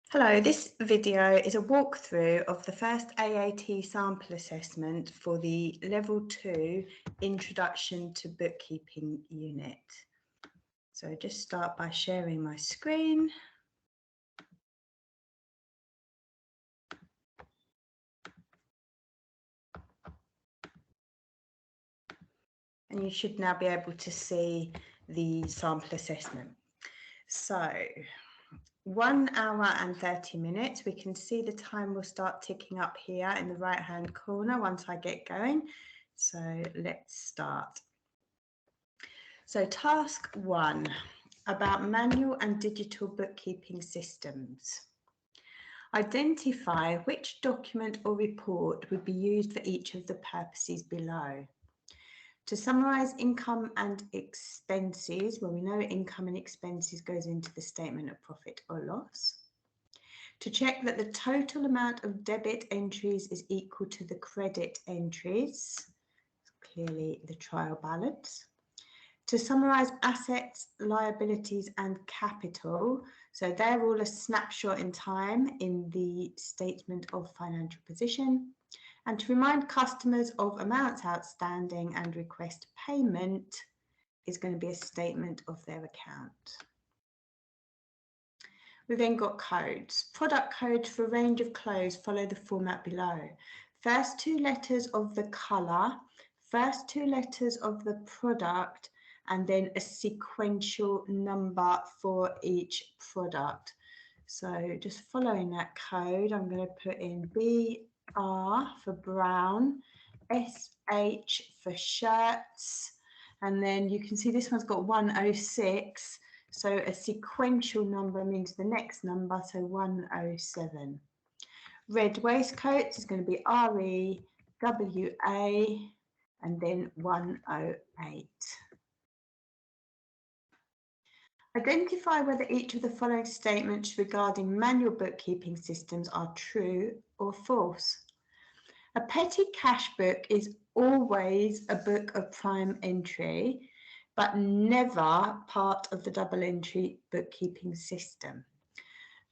Hello, this video is a walkthrough of the first AAT sample assessment for the Level 2 Introduction to Bookkeeping unit. So just start by sharing my screen. And you should now be able to see the sample assessment. So 1 hour and 30 minutes. We can see the time will start ticking up here in the right hand corner once I get going. So let's start. So task 1, about manual and digital bookkeeping systems. Identify which document or report would be used for each of the purposes below. To summarise income and expenses, well, we know income and expenses goes into the statement of profit or loss. To check that the total amount of debit entries is equal to the credit entries, clearly the trial balance. To summarise assets, liabilities and capital, so they're all a snapshot in time in the statement of financial position. And to remind customers of amounts outstanding and request payment is going to be a statement of their account. We've then got codes. Product codes for a range of clothes follow the format below. First 2 letters of the colour, first 2 letters of the product, and then a sequential number for each product. So just following that code, I'm going to put in BR for brown, SH for shirts, and then you can see this one's got 106. So a sequential number means the next number, so 107. Red waistcoats is going to be REWA and then 108. Identify whether each of the following statements regarding manual bookkeeping systems are true or false. A petty cash book is always a book of prime entry, but never part of the double entry bookkeeping system.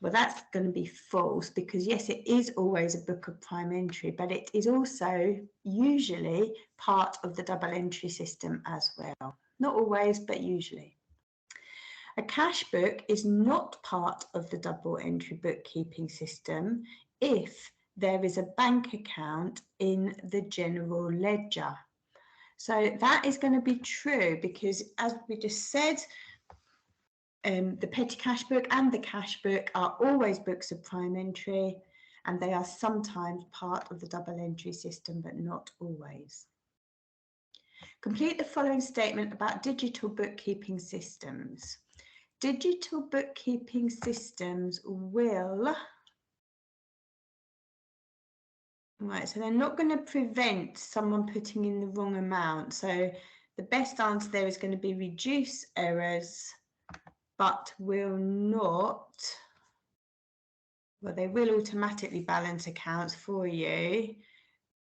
Well, that's going to be false because yes, it is always a book of prime entry, but it is also usually part of the double entry system as well. Not always, but usually. A cash book is not part of the double entry bookkeeping system if there is a bank account in the general ledger. So that is going to be true because, as we just said, the petty cash book and the cash book are always books of prime entry, and they are sometimes part of the double entry system, but not always. Complete the following statement about digital bookkeeping systems. Digital bookkeeping systems will, right, so they're not going to prevent someone putting in the wrong amount. So the best answer there is going to be reduce errors, but will not, well, they will automatically balance accounts for you,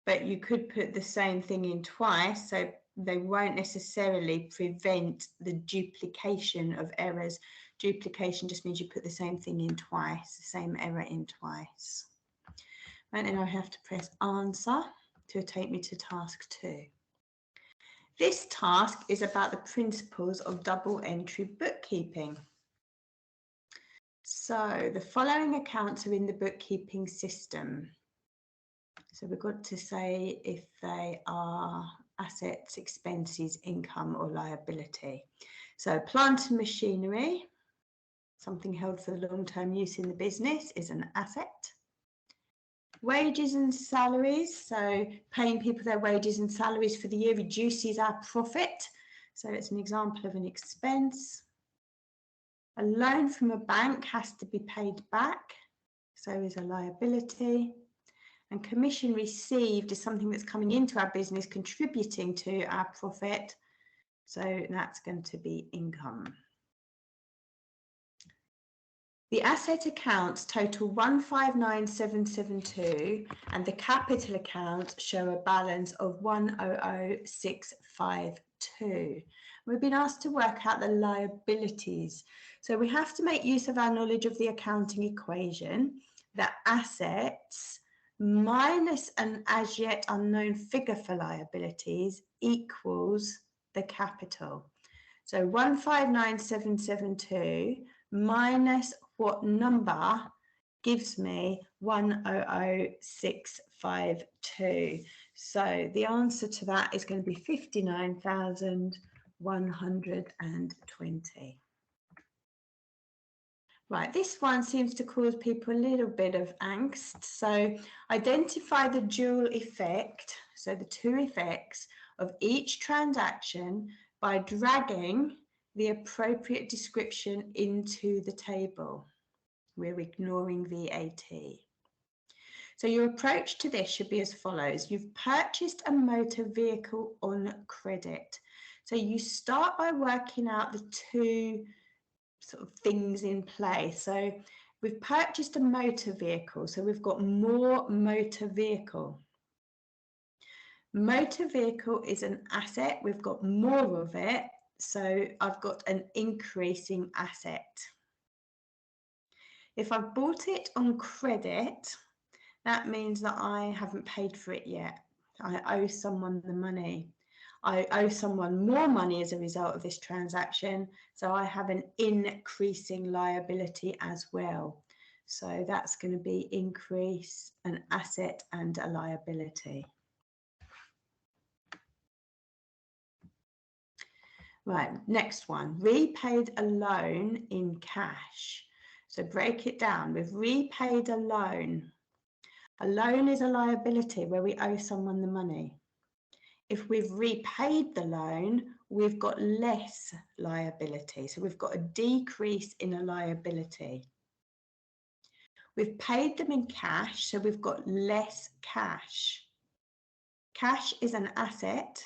but you could put the same thing in twice, so they won't necessarily prevent the duplication of errors. Duplication just means you put the same thing in twice, the same error in twice. And then I have to press answer to take me to task 2. This task is about the principles of double entry bookkeeping. So the following accounts are in the bookkeeping system. So we've got to say if they are assets, expenses, income or liability. So plant and machinery, something held for long-term use in the business, is an asset. Wages and salaries, so paying people their wages and salaries for the year reduces our profit. So it's an example of an expense. A loan from a bank has to be paid back, so is a liability. And commission received is something that's coming into our business, contributing to our profit. So that's going to be income. The asset accounts total 159772 and the capital accounts show a balance of 100652. We've been asked to work out the liabilities. So we have to make use of our knowledge of the accounting equation that assets minus an as yet unknown figure for liabilities equals the capital. So 159772 minus what number gives me 100652. So the answer to that is going to be 59,120. Right, this one seems to cause people a little bit of angst. So identify the dual effect, so the two effects of each transaction by dragging the appropriate description into the table. We're ignoring VAT. So your approach to this should be as follows. You've purchased a motor vehicle on credit. So you start by working out the two sort of things in play. So we've purchased a motor vehicle. So we've got more motor vehicle. Motor vehicle is an asset. We've got more of it. So I've got an increasing asset. If I've bought it on credit, that means that I haven't paid for it yet. I owe someone the money. I owe someone more money as a result of this transaction, so I have an increasing liability as well. So that's going to be increase an asset and a liability. Right, next one, repaid a loan in cash. So break it down. We've repaid a loan. A loan is a liability where we owe someone the money. If we've repaid the loan, we've got less liability. So we've got a decrease in a liability. We've paid them in cash, so we've got less cash. Cash is an asset,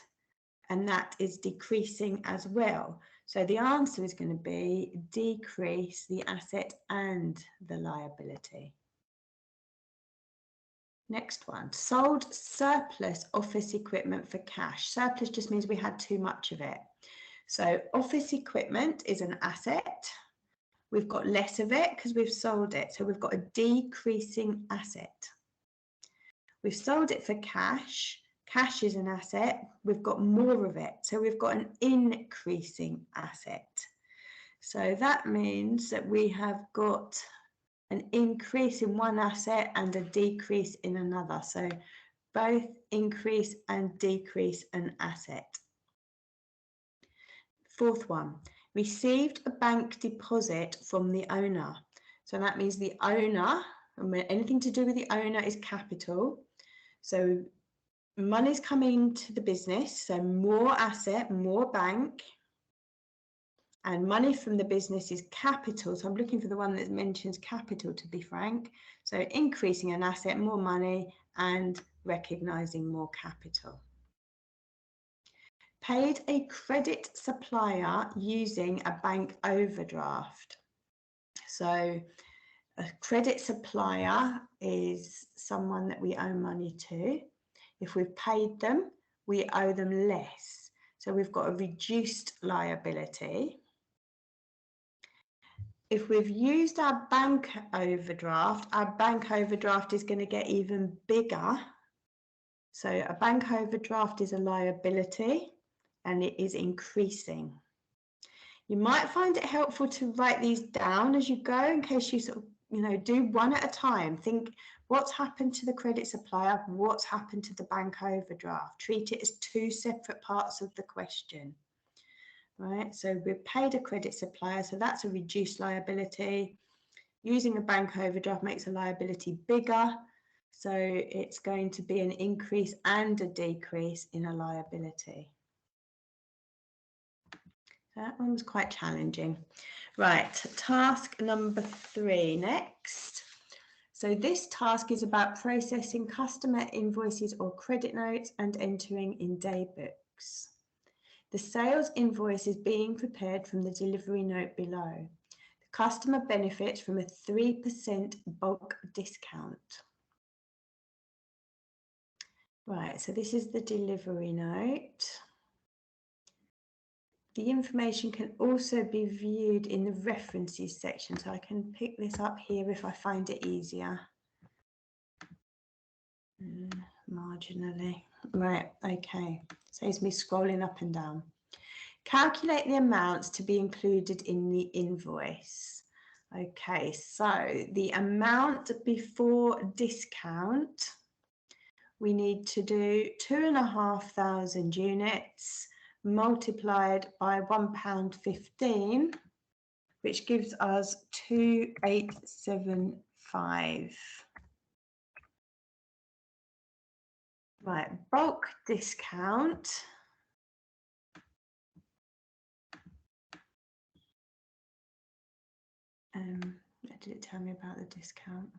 and that is decreasing as well. So the answer is going to be decrease the asset and the liability. Next one, sold surplus office equipment for cash. Surplus just means we had too much of it. So office equipment is an asset. We've got less of it because we've sold it. So we've got a decreasing asset. We've sold it for cash. Cash is an asset. We've got more of it. So we've got an increasing asset. So that means that we have got an increase in one asset and a decrease in another. So both increase and decrease an asset. Fourth one, received a bank deposit from the owner. So that means the owner, anything to do with the owner is capital. So money's coming to the business, so more asset, more bank. And money from the business is capital. So I'm looking for the one that mentions capital, to be frank. So increasing an asset, more money, and recognizing more capital. Paid a credit supplier using a bank overdraft. So a credit supplier is someone that we owe money to. If we've paid them, we owe them less. So we've got a reduced liability. If we've used our bank overdraft is going to get even bigger. So a bank overdraft is a liability and it is increasing. You might find it helpful to write these down as you go in case you sort of, do one at a time. Think what's happened to the credit supplier, what's happened to the bank overdraft. Treat it as two separate parts of the question. Right, so we've paid a credit supplier, so that's a reduced liability. Using a bank overdraft makes a liability bigger, so it's going to be an increase and a decrease in a liability. That one was quite challenging. Right, task number 3 next. So this task is about processing customer invoices or credit notes and entering in day books. The sales invoice is being prepared from the delivery note below. The Customer benefits from a 3% bulk discount. Right, so this is the delivery note. The information can also be viewed in the references section, so I can pick this up here if I find it easier. Marginally. Right, okay. Saves me scrolling up and down. Calculate the amounts to be included in the invoice. Okay, so the amount before discount, we need to do 2,500 units multiplied by £1.15, which gives us 2,875. Right, bulk discount. What did it tell me about the discount?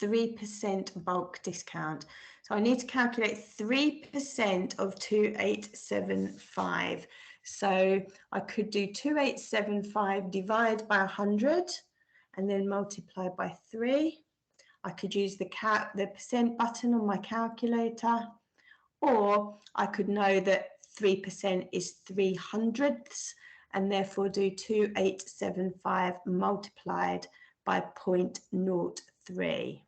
3% bulk discount. So I need to calculate 3% of 2,875. So I could do 2,875 divided by 100 and then multiply by 3. I could use the percent button on my calculator, or I could know that 3% is 300ths and therefore do 2,875 multiplied by 0.03.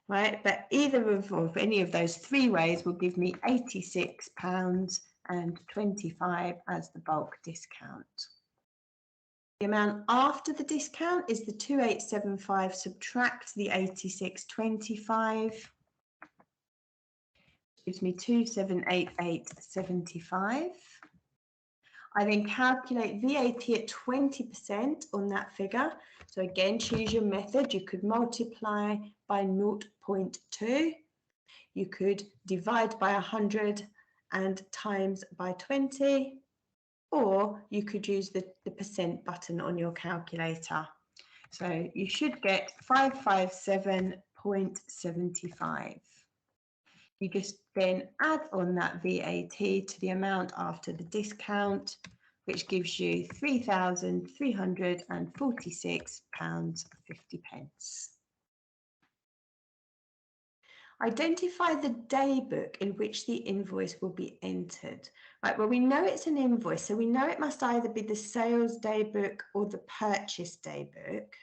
Right, but either of any of those three ways will give me £86.25 as the bulk discount. The amount after the discount is the 2,875 subtract the 86.25, gives me 2,788.75. I then calculate VAT at 20% on that figure. So again, choose your method. You could multiply by 0.2. You could divide by 100 and times by 20, or you could use the percent button on your calculator. So you should get 557.75. You just then add on that VAT to the amount after the discount, which gives you £3,346.50. Identify the day book in which the invoice will be entered. Right, well, we know it's an invoice, so we know it must either be the sales day book or the purchase day book.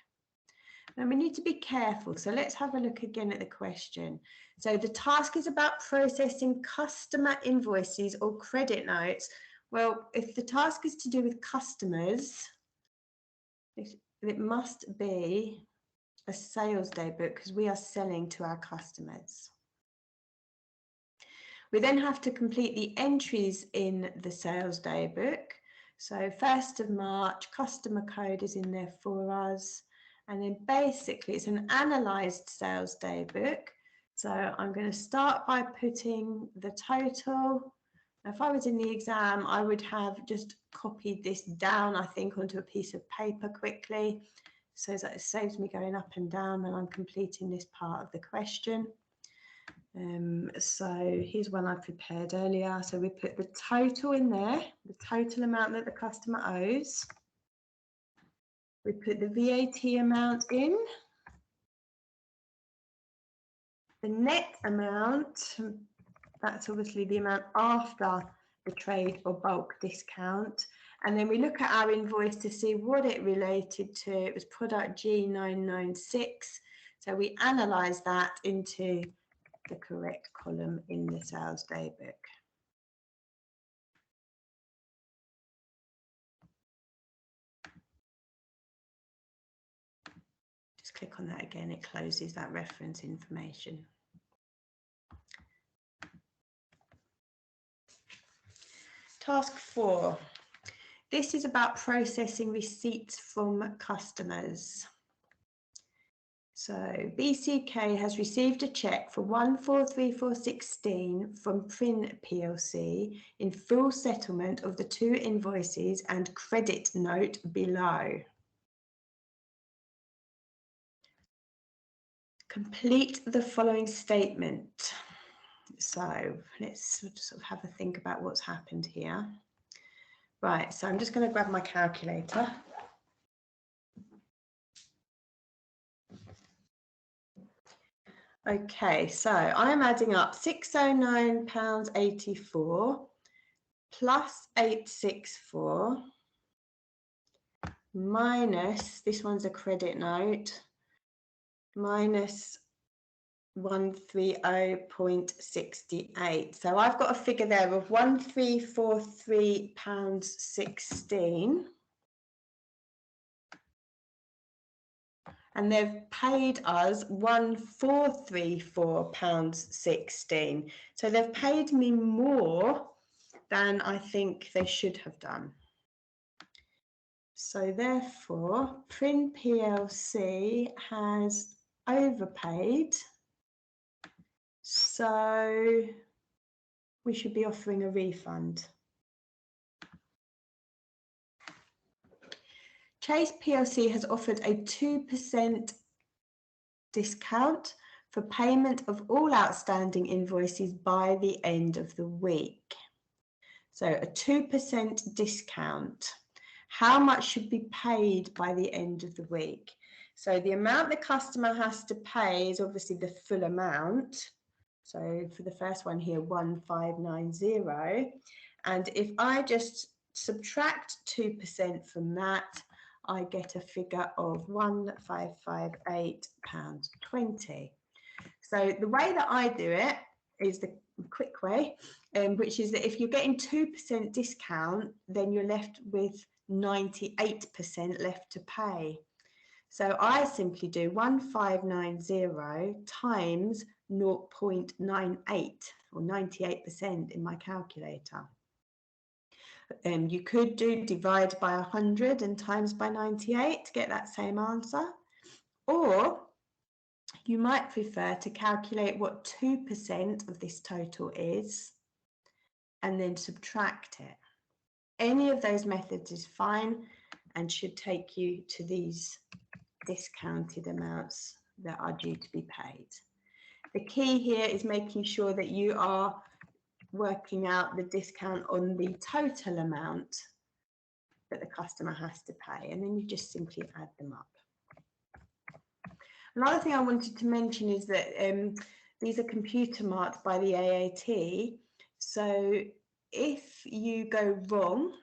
And we need to be careful. So let's have a look again at the question. So the task is about processing customer invoices or credit notes. Well, if the task is to do with customers, it must be a sales day book because we are selling to our customers. We then have to complete the entries in the sales day book. So 1st of March, customer code is in there for us. And then basically it's an analysed sales day book. So I'm going to start by putting the total. Now, if I was in the exam, I would have just copied this down, I think, onto a piece of paper quickly, so that it saves me going up and down when I'm completing this part of the question. So here's one I prepared earlier. So we put the total in there, the total amount that the customer owes. We put the VAT amount in, the net amount, that's obviously the amount after the trade or bulk discount. And then we look at our invoice to see what it related to. It was product G996. So we analyse that into the correct column in the sales day book. Just click on that again, it closes that reference information. Task 4. This is about processing receipts from customers. So BCK has received a cheque for 143416 from Prin plc in full settlement of the 2 invoices and credit note below. Complete the following statement. So let's sort of have a think about what's happened here. Right, so I'm just going to grab my calculator. Okay, so I'm adding up £609.84 plus 864 minus, this one's a credit note, minus 130.68. So I've got a figure there of £1,343.16. And they've paid us £1,434.16. So they've paid me more than I think they should have done. So therefore, Prin PLC has overpaid. So we should be offering a refund. Chase PLC has offered a 2% discount for payment of all outstanding invoices by the end of the week. So a 2% discount. How much should be paid by the end of the week? So the amount the customer has to pay is obviously the full amount. So for the first one here, 1590. And if I just subtract 2% from that, I get a figure of £1,558.20. So the way that I do it is the quick way, which is that if you're getting 2% discount, then you're left with 98% left to pay. So I simply do 1590 times 0.98 or 98% in my calculator. You could do divide by 100 and times by 98 to get that same answer. Or you might prefer to calculate what 2% of this total is and then subtract it. Any of those methods is fine and should take you to these discounted amounts that are due to be paid. The key here is making sure that you are working out the discount on the total amount that the customer has to pay, and then you just simply add them up. Another thing I wanted to mention is that these are computer marked by the AAT. So if you go wrong,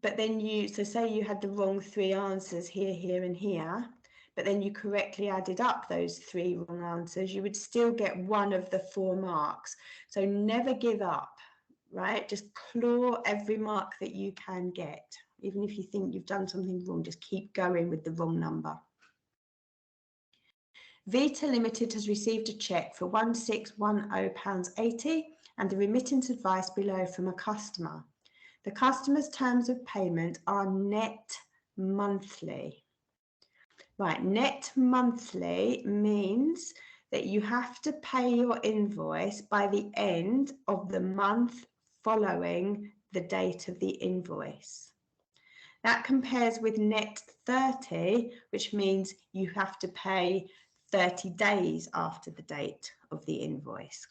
but then so say you had the wrong 3 answers here, here, and here, but then you correctly added up those 3 wrong answers, you would still get 1 of the 4 marks. So never give up, right? Just claw every mark that you can get. Even if you think you've done something wrong, just keep going with the wrong number. Vita Limited has received a cheque for £1610.80 and the remittance advice below from a customer. The customer's terms of payment are net monthly. Right, net monthly means that you have to pay your invoice by the end of the month following the date of the invoice. That compares with net 30, which means you have to pay 30 days after the date of the invoice.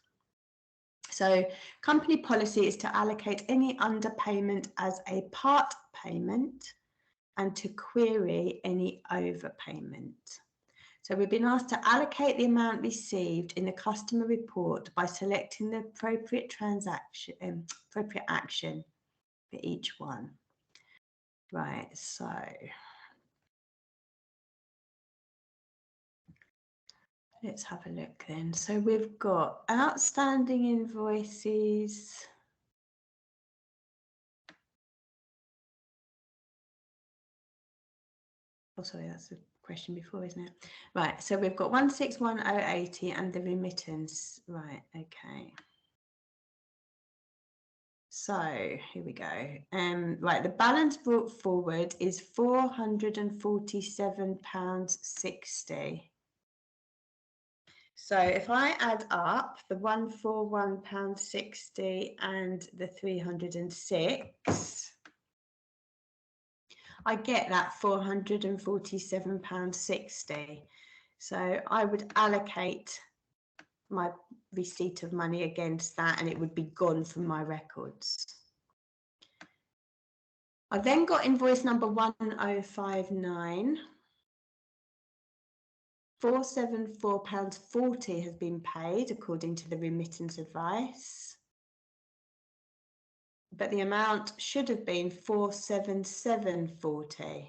So company policy is to allocate any underpayment as a part payment and to query any overpayment. So we've been asked to allocate the amount received in the customer report by selecting the appropriate action for each one. Right, so let's have a look then. So we've got outstanding invoices. Oh, sorry, that's the question before, isn't it? Right, so we've got 161080 and the remittance. Right, okay. So here we go. Right, the balance brought forward is £447.60. So if I add up the £141.60 and the 306, I get that £447.60. So I would allocate my receipt of money against that and it would be gone from my records. I then got invoice number 1059. £474.40 has been paid according to the remittance advice, but the amount should have been £477.40.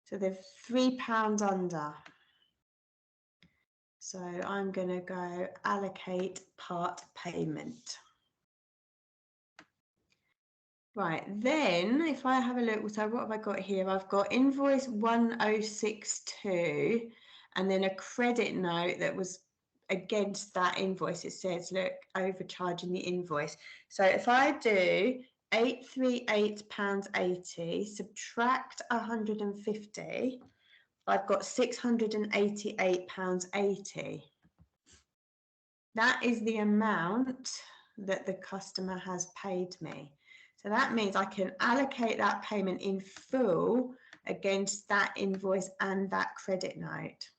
So they're £3 under. So I'm going to go allocate part payment. Right, then if I have a look, so what have I got here? I've got invoice 1062 and then a credit note that was against that invoice. It says, look, overcharging the invoice. So if I do £838.80, subtract 150, I've got £688.80. That is the amount that the customer has paid me. So that means I can allocate that payment in full against that invoice and that credit note.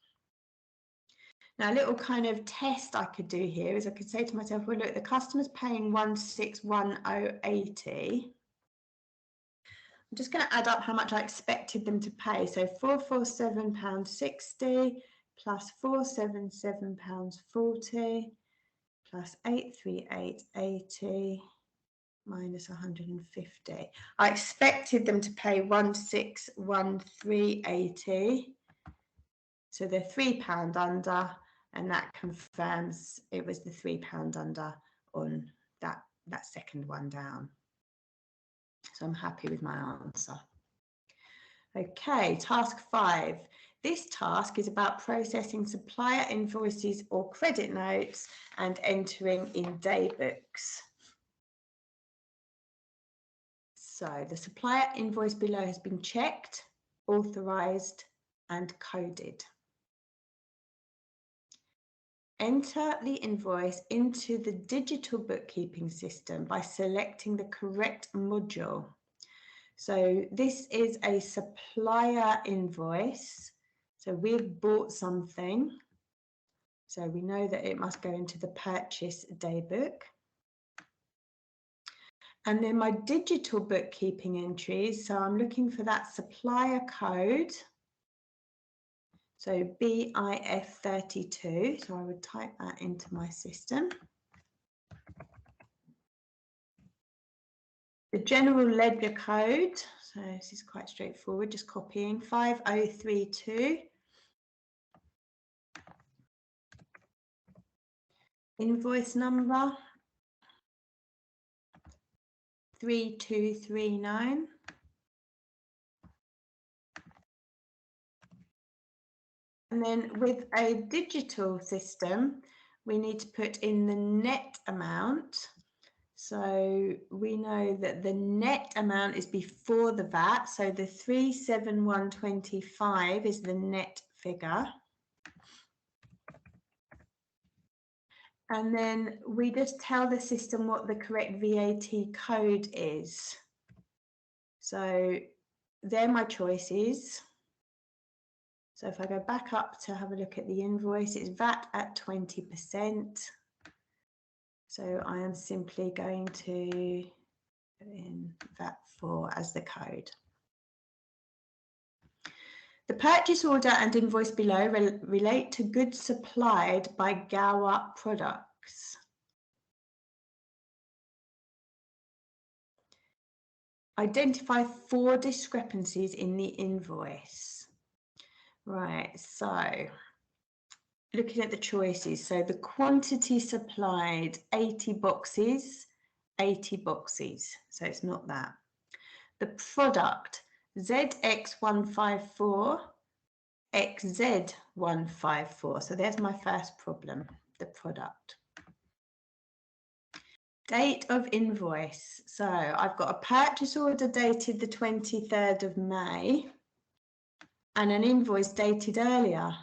Now, a little kind of test I could do here is I could say to myself, well, look, the customer's paying 161.080. I'm just going to add up how much I expected them to pay. So £447.60 plus £477.40 plus 838.80 minus 150. I expected them to pay 1613.80. So they're £3 under, and that confirms it was the £3 under on that second one down. So I'm happy with my answer. Okay, task 5. This task is about processing supplier invoices or credit notes and entering in day books. So the supplier invoice below has been checked, authorized, and coded. Enter the invoice into the digital bookkeeping system by selecting the correct module. So this is a supplier invoice. So we've bought something. So we know that it must go into the purchase day book. And then my digital bookkeeping entries. So I'm looking for that supplier code. So BIF32. So I would type that into my system. The general ledger code. So this is quite straightforward, just copying 5032. Invoice number 3239. And then with a digital system, we need to put in the net amount. So we know that the net amount is before the VAT. So the 37125 is the net figure. And then we just tell the system what the correct VAT code is. So they're my choices. So if I go back up to have a look at the invoice, it's VAT at 20%. So I am simply going to put in VAT4 as the code. The purchase order and invoice below relate to goods supplied by Gower Products. Identify 4 discrepancies in the invoice. Right, so looking at the choices, so the quantity supplied 80 boxes, so it's not that. The product ZX154, XZ154, so there's my first problem, the product. Date of invoice, so I've got a purchase order dated the 23rd of May and an invoice dated earlier.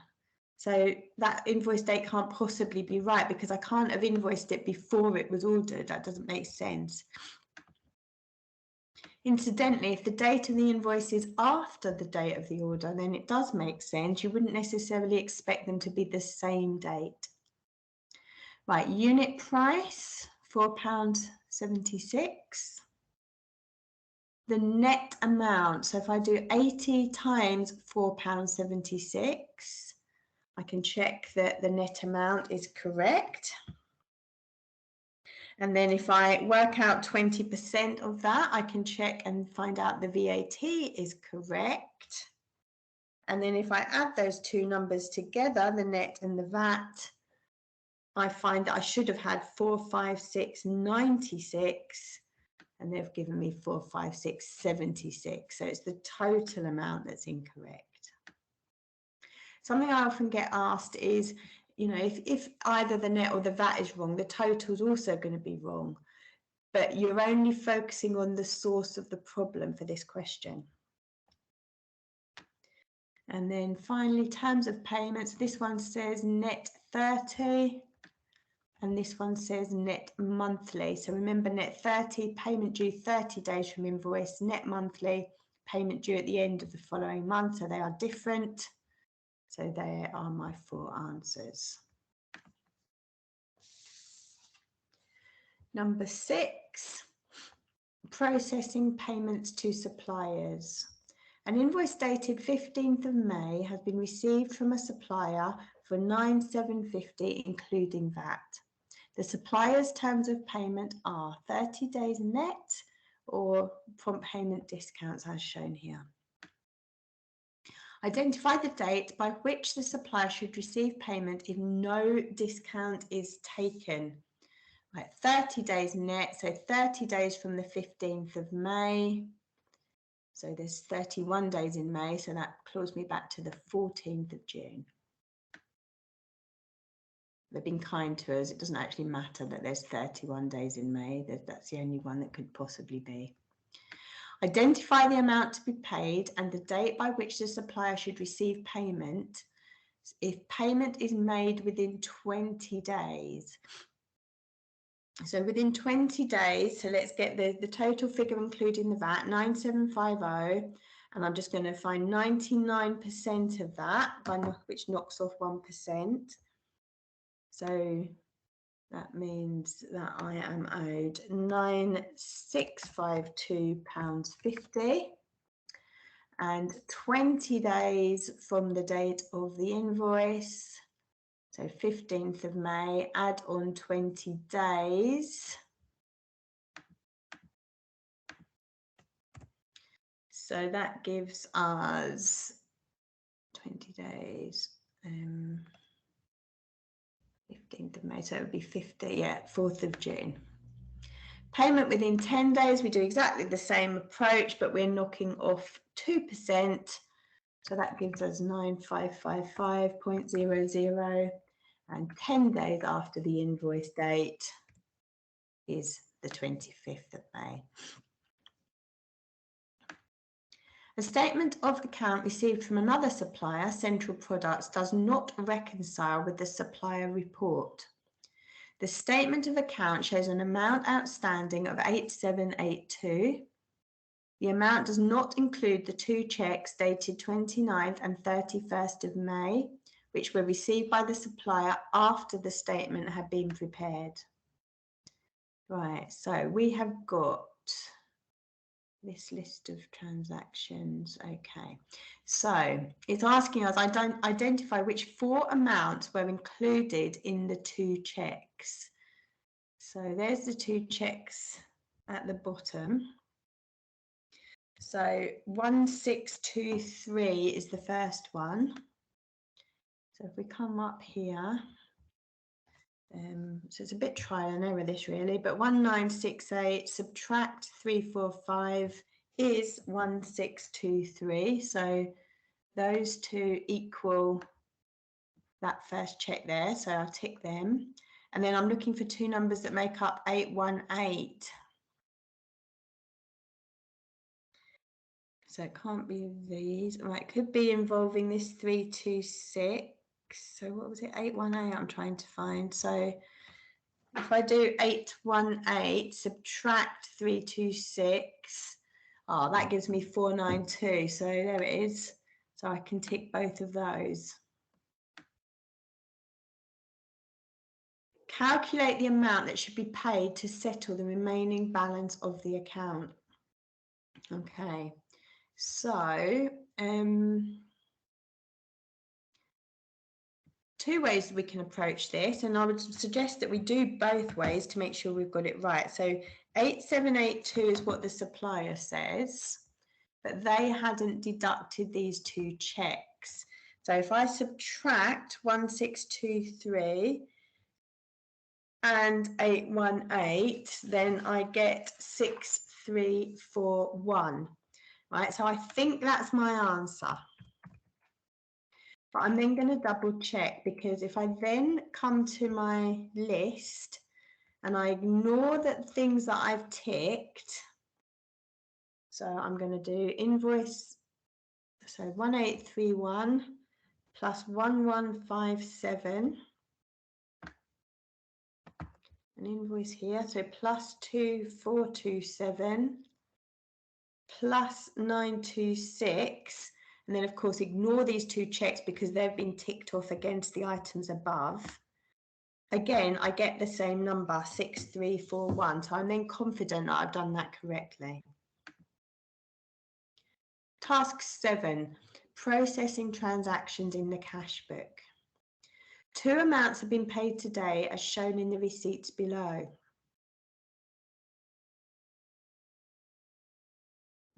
So that invoice date can't possibly be right because I can't have invoiced it before it was ordered. That doesn't make sense. Incidentally, if the date of the invoice is after the date of the order, then it does make sense. You wouldn't necessarily expect them to be the same date. Right, unit price, £4.76. The net amount, so if I do 80 times £4.76, I can check that the net amount is correct. And then if I work out 20% of that, I can check and find out the VAT is correct. And then if I add those two numbers together, the net and the VAT, I find that I should have had 456.96, and they've given me 456.76. So it's the total amount that's incorrect. Something I often get asked is, you know, if either the net or the VAT is wrong, the total is also going to be wrong. But you're only focusing on the source of the problem for this question. And then finally, terms of payments. This one says net 30, and this one says net monthly. So remember, net 30, payment due 30 days from invoice, net monthly, payment due at the end of the following month. So they are different. So there are my 4 answers. Number 6, processing payments to suppliers. An invoice dated 15th of May has been received from a supplier for 9,750 including VAT. The supplier's terms of payment are 30 days net or prompt payment discounts as shown here. Identify the date by which the supplier should receive payment if no discount is taken. Right, 30 days net, so 30 days from the 15th of May. So there's 31 days in May, so that claws me back to the 14th of June. They've been kind to us. It doesn't actually matter that there's 31 days in May. That's the only one that could possibly be. Identify the amount to be paid and the date by which the supplier should receive payment if payment is made within 20 days. So within 20 days, so let's get the total figure including the VAT, 9,750, and I'm just going to find 99% of that, which knocks off 1%. So that means that I am owed £9,652.50, and 20 days from the date of the invoice. So 15th of May, add on 20 days. So that gives us 20 days, 15th of May, so it would be 4th of June. Payment within 10 days, we do exactly the same approach, but we're knocking off 2%. So that gives us 9555.00. And 10 days after the invoice date is the 25th of May. A statement of account received from another supplier, Central Products, does not reconcile with the supplier report. The statement of account shows an amount outstanding of 8782. The amount does not include the 2 checks dated 29th and 31st of May, which were received by the supplier after the statement had been prepared. Right, so we have got this list of transactions. Okay, so it's asking us, identify which 4 amounts were included in the 2 checks. So there's the 2 checks at the bottom. So 1623 is the first one. So if we come up here, so it's a bit trial and error this really, but 1968 subtract 345 is 1623. So those 2 equal that first check there. So I'll tick them. And then I'm looking for 2 numbers that make up 818. So it can't be these. Right, it could be involving this 326. So what was it? 818 I'm trying to find. So if I do 818, subtract 326, that gives me 492. So there it is. So I can tick both of those. Calculate the amount that should be paid to settle the remaining balance of the account. Okay, so two ways we can approach this, and I would suggest that we do both ways to make sure we've got it right. So 8782 is what the supplier says, but they hadn't deducted these two checks. So if I subtract 1623 and 818, then I get 6341, right? So I think that's my answer. But I'm then going to double check, because if I then come to my list and I ignore the things that I've ticked, so I'm going to do invoice, so 1831 plus 1157, an invoice here, so plus 2427 plus 926, and then of course ignore these two checks because they've been ticked off against the items above. Again, I get the same number, 6341, so I'm then confident that I've done that correctly. Task 7, processing transactions in the cash book. Two amounts have been paid today as shown in the receipts below.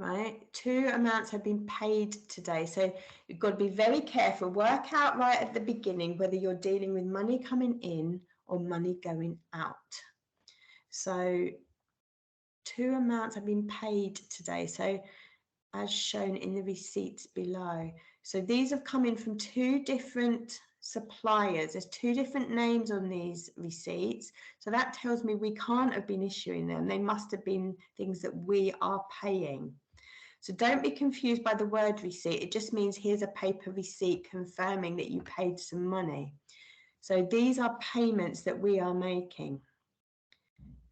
Right, two amounts have been paid today, so you've got to be very careful. Work out right at the beginning whether you're dealing with money coming in or money going out. So two amounts have been paid today, so as shown in the receipts below. So these have come in from two different suppliers. There's two different names on these receipts, so that tells me we can't have been issuing them. They must have been things that we are paying. So don't be confused by the word receipt. It just means here's a paper receipt confirming that you paid some money. So these are payments that we are making.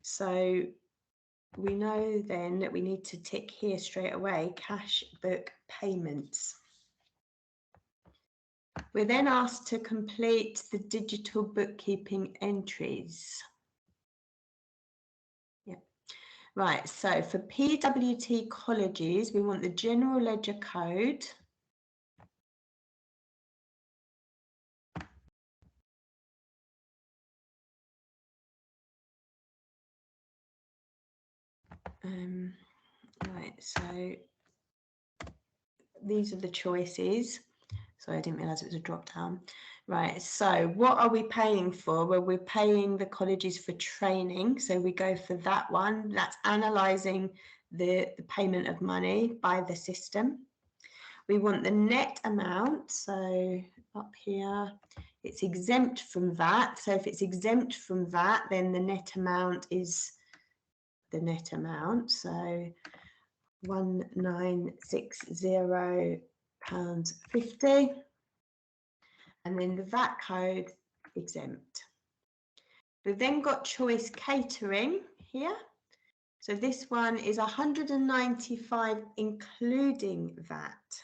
So we know then that we need to tick here straight away, cash book payments. We're then asked to complete the digital bookkeeping entries. Right, so for PWT colleges, we want the general ledger code. Right, so these are the choices. Sorry, I didn't realise it was a drop down. Right, so what are we paying for? Well, we're paying the colleges for training, so we go for that one. That's analysing the payment of money by the system. We want the net amount, so up here, it's exempt from VAT. So if it's exempt from VAT, then the net amount is the net amount. So £1960.50. And then the VAT code exempt. We've then got choice catering here. So this one is 195 including VAT.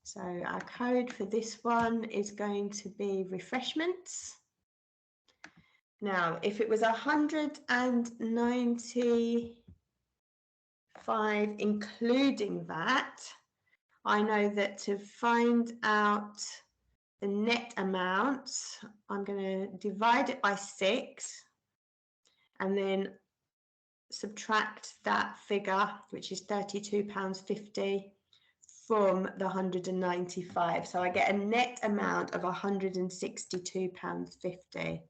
So our code for this one is going to be refreshments. Now, if it was 195 including VAT, I know that to find out the net amount, I'm going to divide it by 6 and then subtract that figure, which is £32.50, from the 195. So I get a net amount of £162.50.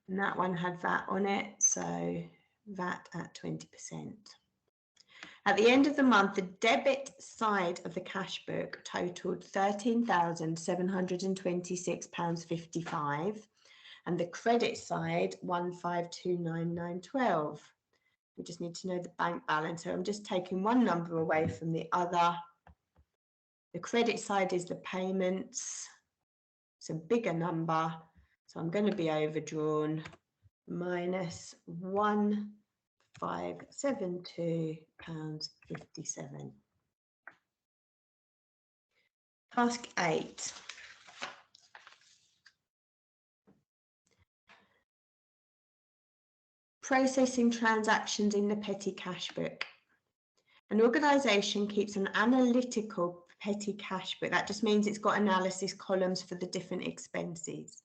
And that one had VAT on it, so VAT at 20%. At the end of the month, the debit side of the cash book totaled £13,726.55 and the credit side 1529912. We just need to know the bank balance. So I'm just taking one number away from the other. The credit side is the payments. It's a bigger number. So I'm going to be overdrawn minus £1,572.57. Task 8. Processing transactions in the petty cash book. An organisation keeps an analytical petty cash book. That just means it's got analysis columns for the different expenses,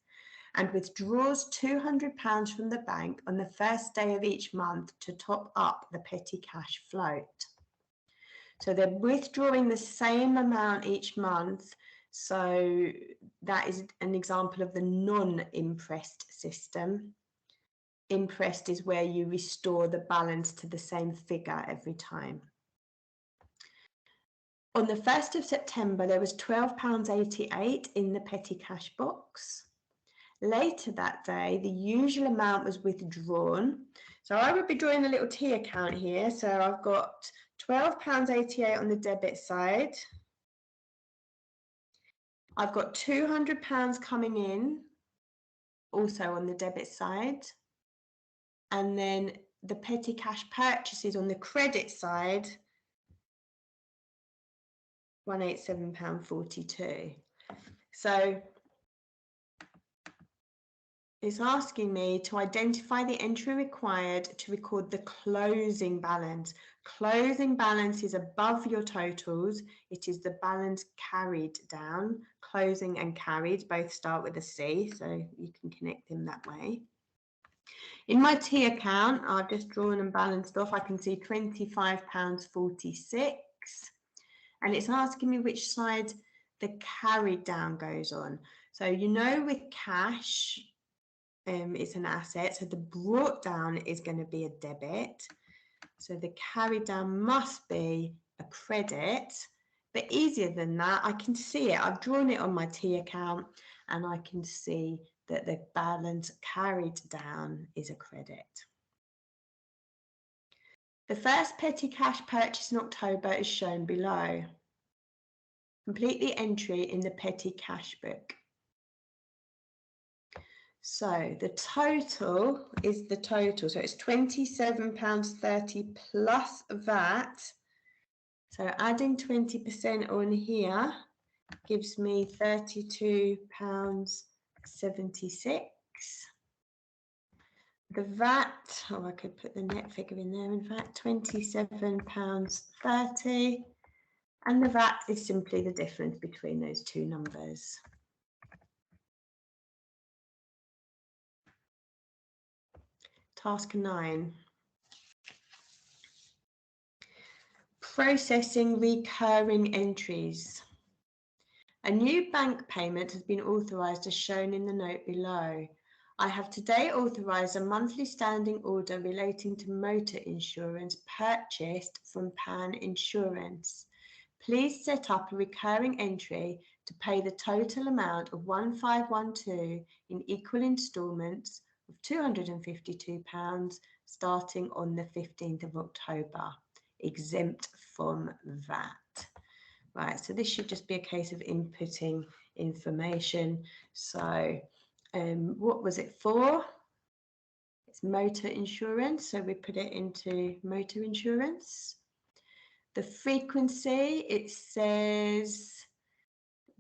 and withdraws £200 from the bank on the first day of each month to top up the petty cash float. So they're withdrawing the same amount each month. So that is an example of the non-impressed system. Impressed is where you restore the balance to the same figure every time. On the 1st of September, there was £12.88 in the petty cash box. Later that day, the usual amount was withdrawn. So I would be drawing a little T account here. So I've got £12.88 on the debit side. I've got £200 coming in, also on the debit side. And then the petty cash purchases on the credit side, £187.42. So it's asking me to identify the entry required to record the closing balance. Closing balance is above your totals. It is the balance carried down. Closing and carried both start with a C, so you can connect them that way. In my T account, I've just drawn and balanced off. I can see £25.46, and it's asking me which side the carried down goes on. So you know with cash, it's an asset, so the brought down is going to be a debit. So the carried down must be a credit. But easier than that, I can see it. I've drawn it on my T account, and I can see that the balance carried down is a credit. The first petty cash purchase in October is shown below. Complete the entry in the petty cash book. So the total is the total. So it's £27.30 plus VAT. So adding 20% on here gives me £32.76. The VAT, oh, I could put the net figure in there, in fact, £27.30. And the VAT is simply the difference between those two numbers. Task 9. Processing recurring entries. A new bank payment has been authorised as shown in the note below. I have today authorised a monthly standing order relating to motor insurance purchased from Pan Insurance. Please set up a recurring entry to pay the total amount of 1512 in equal instalments of £252 starting on the 15th of October, exempt from VAT. Right, so this should just be a case of inputting information. So what was it for? It's motor insurance, so we put it into motor insurance. The frequency, it says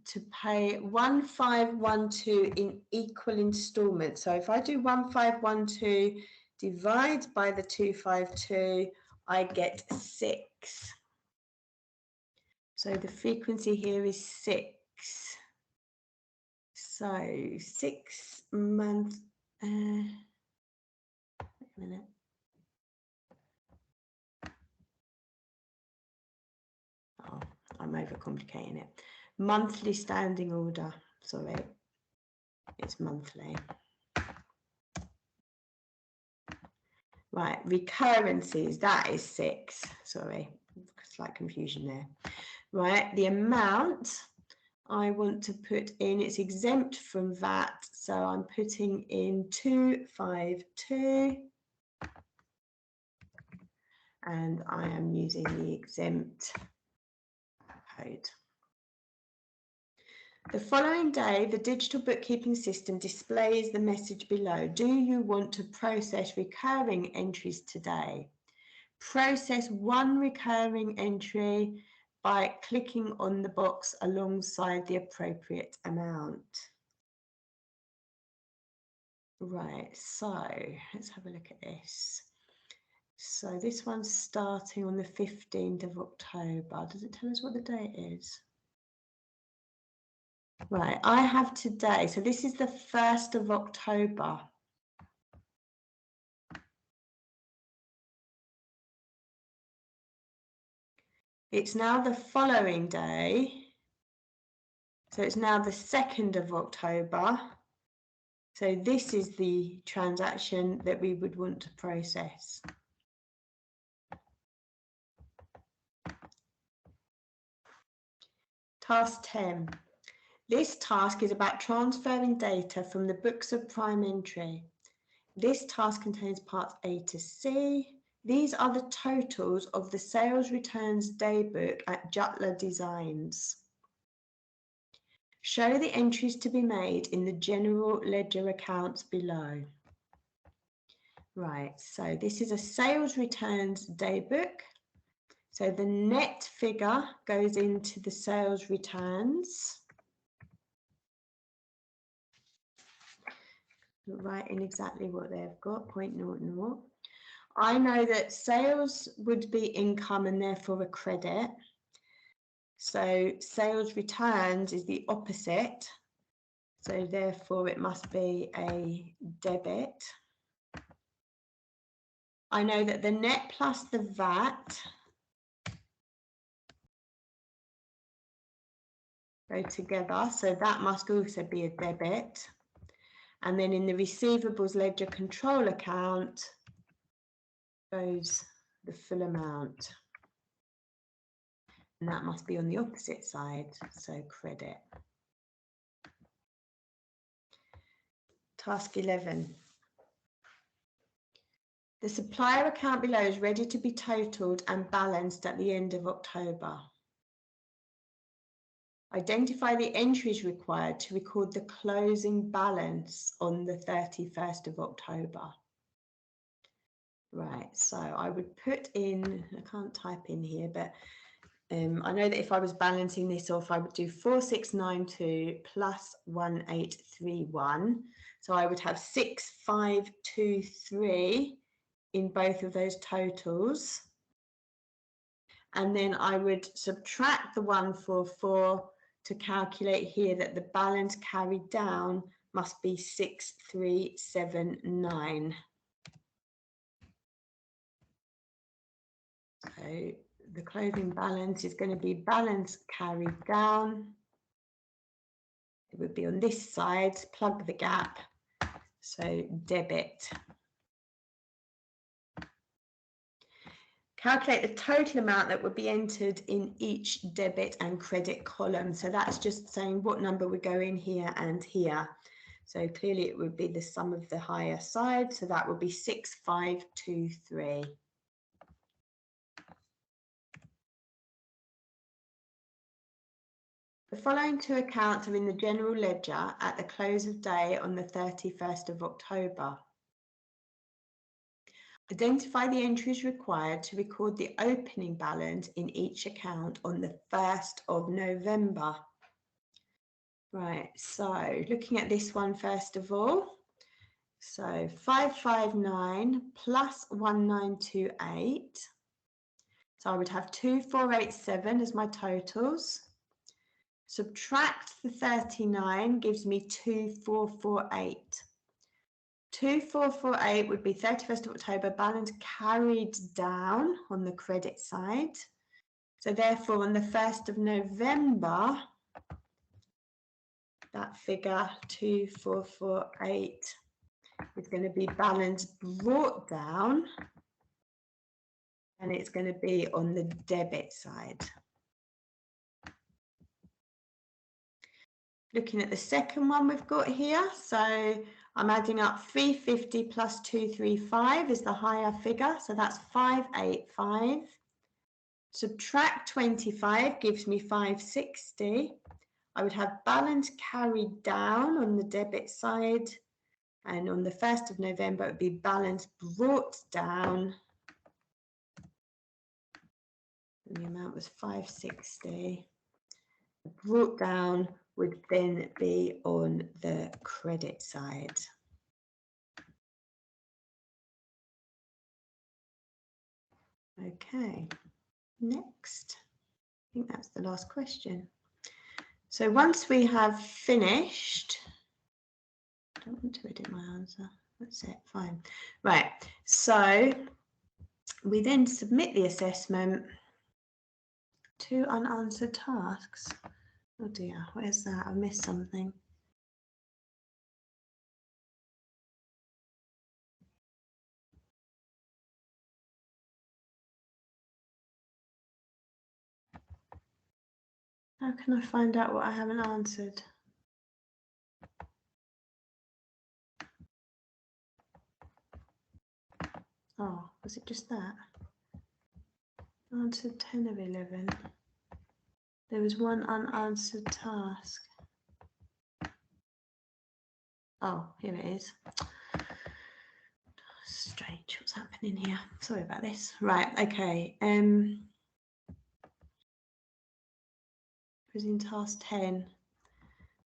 to pay 1512 in equal instalments. So if I do 1512 divide by the 252, I get 6. So the frequency here is 6. So 6 months. Wait a minute. Oh, I'm overcomplicating it. Monthly standing order. Sorry, it's monthly. Right, recurrencies, that is 6. Sorry, slight confusion there. Right, the amount I want to put in, it's exempt from VAT, so I'm putting in 252, and I am using the exempt code. The following day, the digital bookkeeping system displays the message below. Do you want to process recurring entries today? Process one recurring entry by clicking on the box alongside the appropriate amount. Right, so let's have a look at this. So this one's starting on the 15th of October. Does it tell us what the date is? Right, I have today, so this is the 1st of October. It's now the following day. So it's now the 2nd of October. So this is the transaction that we would want to process. Task 10. This task is about transferring data from the books of prime entry. This task contains parts A to C. These are the totals of the sales returns daybook at Jutla Designs. Show the entries to be made in the general ledger accounts below. Right, so this is a sales returns daybook. So the net figure goes into the sales returns. Write in exactly what they've got, 0.00. I know that sales would be income and therefore a credit. So sales returns is the opposite. So therefore it must be a debit. I know that the net plus the VAT go together. So that must also be a debit. And then in the receivables ledger control account goes the full amount. And that must be on the opposite side, so credit. Task 11. The supplier account below is ready to be totaled and balanced at the end of October. Identify the entries required to record the closing balance on the 31st of October. Right, so I would put in, I can't type in here, but I know that if I was balancing this off, I would do 4692 plus 1831. So I would have 6523 in both of those totals. And then I would subtract the 144 to calculate here that the balance carried down must be 6379. So the closing balance is going to be balance carried down. It would be on this side, plug the gap, so debit. Calculate the total amount that would be entered in each debit and credit column. So that's just saying what number would go in here and here. So clearly it would be the sum of the higher side. So that would be 6523. The following two accounts are in the general ledger at the close of day on the 31st of October. Identify the entries required to record the opening balance in each account on the 1st of November. Right, so looking at this one first of all. So 559 plus 1928. So I would have 2487 as my totals. Subtract the 39 gives me 2448. 2448 would be 31st of October, balance carried down on the credit side. So therefore on the 1st of November, that figure 2448 is going to be balance brought down, and it's going to be on the debit side. Looking at the second one we've got here, so I'm adding up 350 plus 235 is the higher figure, so that's 585. Subtract 25 gives me 560. I would have balance carried down on the debit side, and on the 1st of November it would be balance brought down. And the amount was 560. Brought down would then be on the credit side. Okay, next. I think that's the last question. So once we have finished, I don't want to edit my answer. That's it, fine. Right, so we then submit the assessment to unanswered tasks. Oh dear, where's that? I missed something. How can I find out what I haven't answered? Oh, was it just that? Answered 10 of 11. There was one unanswered task. Oh, here it is. Strange, what's happening here? Sorry about this. Right, okay. Was in task 10.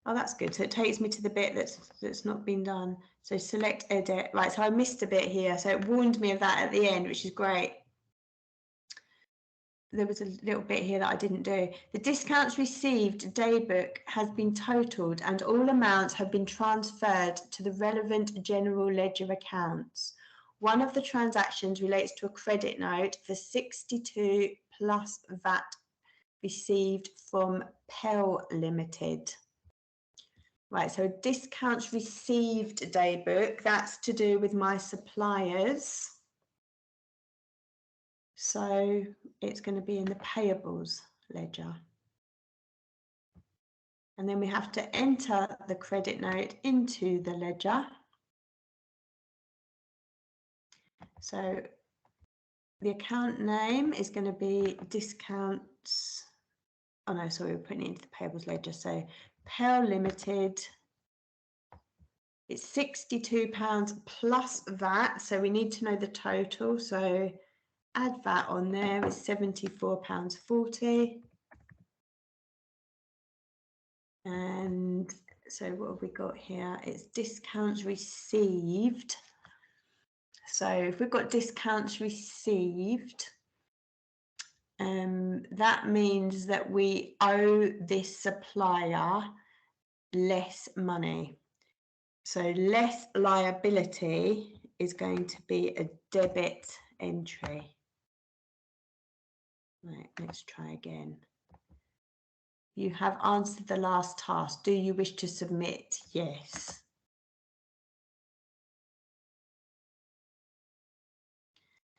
Oh, that's good. So it takes me to the bit that's not been done. So select edit. Right, so I missed a bit here. So it warned me of that at the end, which is great. There was a little bit here that I didn't do. The discounts received daybook has been totaled and all amounts have been transferred to the relevant general ledger accounts. One of the transactions relates to a credit note for 62 plus VAT received from Pell Limited. Right, so discounts received daybook, that's to do with my suppliers. So it's going to be in the payables ledger. And then we have to enter the credit note into the ledger. So the account name is going to be discounts. Oh no, sorry, we're putting it into the payables ledger. So Pell Limited, it's £62 plus VAT. So we need to know the total. So add VAT on there is £74.40. And so what have we got here? It's discounts received. So if we've got discounts received, that means that we owe this supplier less money. So less liability is going to be a debit entry. Right, let's try again. You have answered the last task. Do you wish to submit? Yes.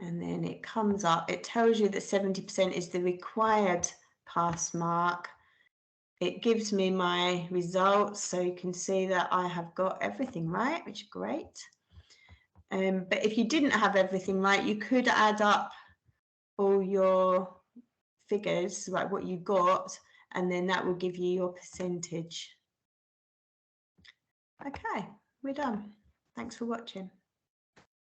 And then it comes up, it tells you that 70% is the required pass mark. It gives me my results, so you can see that I have got everything right, which is great. But if you didn't have everything right, you could add up all your figures, like what you got, and then that will give you your percentage. Okay, we're done. Thanks for watching.